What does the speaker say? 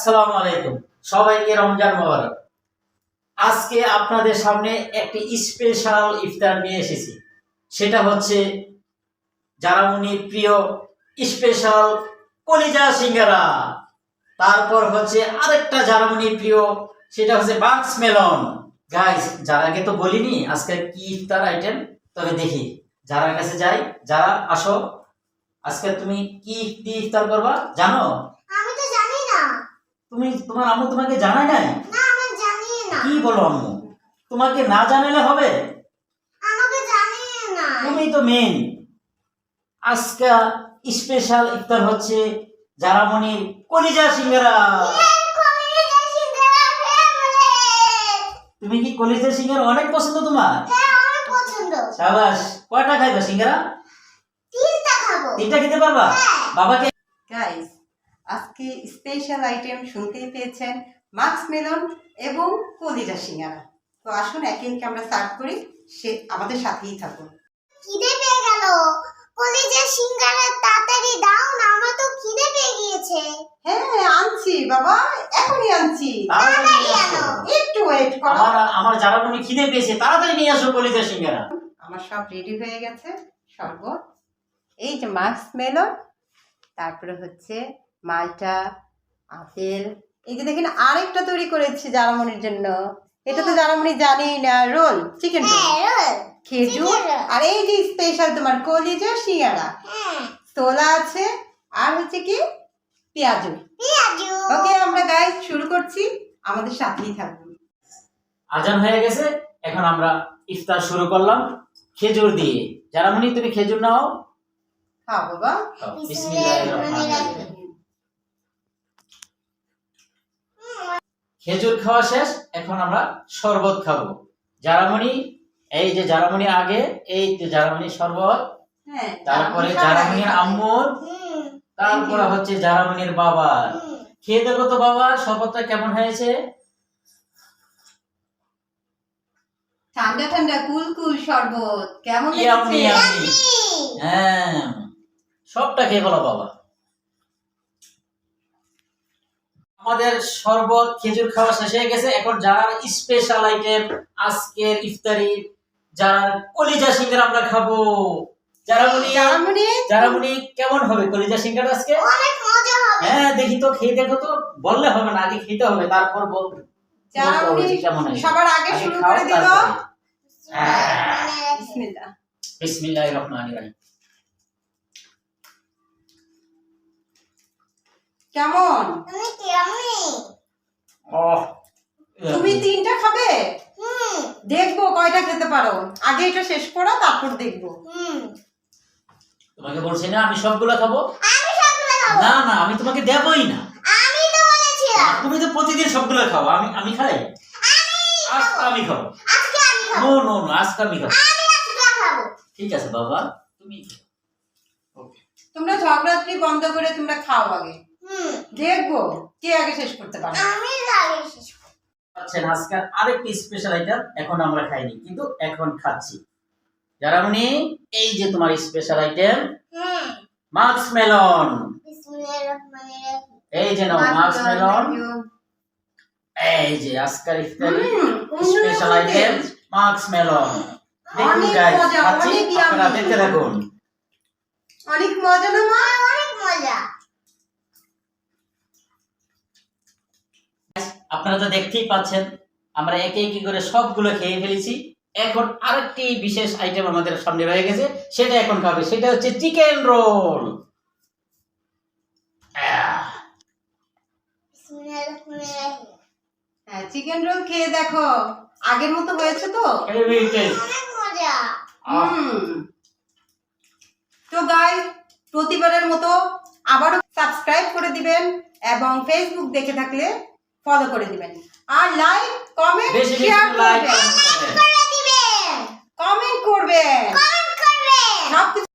আসসালামু আলাইকুম, সবাইকে রমজান মোবারক। আজকে আপনাদের সামনে একটি স্পেশাল ইফতার নিয়ে এসেছি। সেটা হচ্ছে জারামনির প্রিয় স্পেশাল কলিজা সিঙ্গারা। তারপর হচ্ছে আরেকটা জারামনির প্রিয়, সেটা হচ্ছে বাক্স মেলন। গাইস, যার আগে তো বলিনি আজকে কি ইফতার আইটেম, তবে দেখি যারার কাছে যাই। যারা আসো, আজকে তুমি কি দিয়ে ইফতার করবা জানো? আমি তো জানি না। তোমার আম্মু তোমাকে জানায় নাই? না, আমি জানি না। কি বলো আম্মু, তোমাকে না জানালে হবে? আমাকে জানি না। তুমি তো মেন। আজকে স্পেশাল ইফতার হচ্ছে জারামনির কলিজা সিঙ্গারা। কলিজা সিঙ্গারা ফেভারিট। তুমি কি কলিজা সিঙ্গারা অনেক পছন্দ তোমার? হ্যাঁ, অনেক পছন্দ। শাবাশ। কয়টা খাইবা সিঙ্গারা? তিনটা খাবো। তিনটা খেতে পারবা? হ্যাঁ। বাবাকে গাইস, আজকে স্পেশাল আইটেম শুনতেই পেয়েছেন, মাক্স মেলন এবং কলিজা সিঙ্গারা। তো আসুন একে একে আমরা সার্ভ করি, সে আমাদের সাথেই থাকুন। খিদে পেয়ে গেল। কলিজা সিঙ্গারা তাড়াতাড়ি দাও না, আমার তো খিদে পেয়ে গিয়েছে। হ্যাঁ, আনছি বাবা, এখনই আনছি। তাড়াতাড়ি নিয়ে আসো। একটু ওয়েট করো। আমার জারামনি খিদে পেয়েছে, তাড়াতাড়ি নিয়ে আসো কলিজা সিঙ্গারা। আমার সব রেডি হয়ে গেছে। শরবত, এই যে মাক্স মেলন, তারপরে হচ্ছে মালটা, আপেল, এই যে দেখেন আরেকটা তৈরি করেছি জারামনির জন্য। এটা তো জারামনি জানেই না, রোল, চিকেন রোল, হ্যাঁ, খেজুর, chicken roll। আর এই যে স্পেশাল তোমার কলিজা সিঙ্গারা, হ্যাঁ, ছোলা আছে, আর হচ্ছে কি পেঁয়াজু। পেঁয়াজু। ওকে, আমরা গাইস শুরু করছি, আমাদের সাথেই থাকুন। আজান হয়ে গেছে, এখন আমরা ইফতার শুরু করলাম খেজুর দিয়ে। জারামনি, তুমি খেজুর নাও। হ্যাঁ বাবা। বিসমিল্লাহিররহমানিররহিম। খেজুর খাওয়া শেষ, এখন আমরা শরবত খাবো। জারামনি, এই যে জারামনি আগে, এই যে জারামনি শরবত, হ্যাঁ, তারপরে জারামনি জারামনির আম্মুর, হুম, তারপরে হচ্ছে জারামনির বাবার। হুম। খেয়ে দেখো তো বাবা, শরবতটা কেমন হয়েছে? ঠান্ডা ঠান্ডা কুল কুল শরবত, কেমন ইয়াম্মি লেগেছে? ইয়াম্মি। হ্যাঁ, সবটা খেয়ে বলো বাবা। আমাদের শরবত খেজুর খাওয়া শেষ হয়ে গেছে, এখন যারা স্পেশাল আইটেম আজকের ইফতারি, যারা কলিজা সিঙ্গারা আমরা খাবো। জারামনি, জারামনি, জারামনি কেমন হবে কলিজা সিঙ্গারা আজকে? অনেক মজা হবে। হ্যাঁ, দেখি তো, খেয়ে দেখো তো। বললে হবে না, আগে খেতে হবে, তারপর বলতে হবে যে কেমন হয়েছে। সবার আগে আগে শুরু খাও, করে দিল। তারপরে। বিসমিল্লাহ। বিসমিল্লাহির রহমানির রহিম। কেমন? তুমি কেমনি? ওহ, তুমি তিনটা খাবে? হুম, দেখবো কয়টা খেতে পারো। আগে এটা শেষ করো, তারপর দেখবো। হুম। তোমাকে বলছি না আমি সবগুলো খাবো? আমি সবগুলো খাবো। না না, আমি তোমাকে দেবই না। আমি তো বলেছিলাম। তুমি তো প্রতিদিন সবগুলো খাও, আমি খাই? আজকে আমি খাবো। আজকে আমি খাবো। নো নো নো, আজকে আমি খাবো। আমি আজকে খাবো। ঠিক আছে বাবা, তুমি ওকে। তোমরা ঝগড়াঝাটি বন্ধ করে তোমরা খাও আগে, হুম, দেখবো কে আগে শেষ করতে পারে। আমি আগে শেষ করব। আচ্ছা, আজকে আরেকটি স্পেশাল আইটেম, এখন আমরা খাইনি কিন্তু এখন খাচ্ছি। জারামনি, এই যে তোমার স্পেশাল আইটেম হুম। মাক্স মেলন। বিসমিল্লাহির রহমানির রহিম। এই যে নাও মাক্স মেলন। এই যে আজকের ইফতারি স্পেশাল আইটেম মাক্স মেলন। দেখুন অনেক গাইস, মজা, খাচ্ছি, অনেক আপনারা yummy। দেখতে থাকুন। অনেক মজা না মা? অনেক মজা। আপনারা তো দেখতেই পাচ্ছেন, আমরা একে একে করে সবগুলো খেয়ে ফেলেছি। এখন আরেকটি বিশেষ আইটেম আমাদের সামনে রয়ে গেছে, সেটা এখন খাবে। সেটা হচ্ছে চিকেন রোল। বিসমিল্লাহির রহমানির রহিম। হ্যাঁ, চিকেন রোল খেয়ে দেখো, আগের মতো হয়েছে তো? অনেক মজা। তো গাইস, প্রতিবারের মতো আবারও সাবস্ক্রাইব করে দিবেন এবং ফেসবুক দেখে থাকলে ফলো করে দিবেন, আর লাইক কমেন্ট বেশি বেশি শেয়ার লাইক করবেন, করে দিবেন। কমেন্ট করবেন, কমেন্ট করবেন। সবকিছু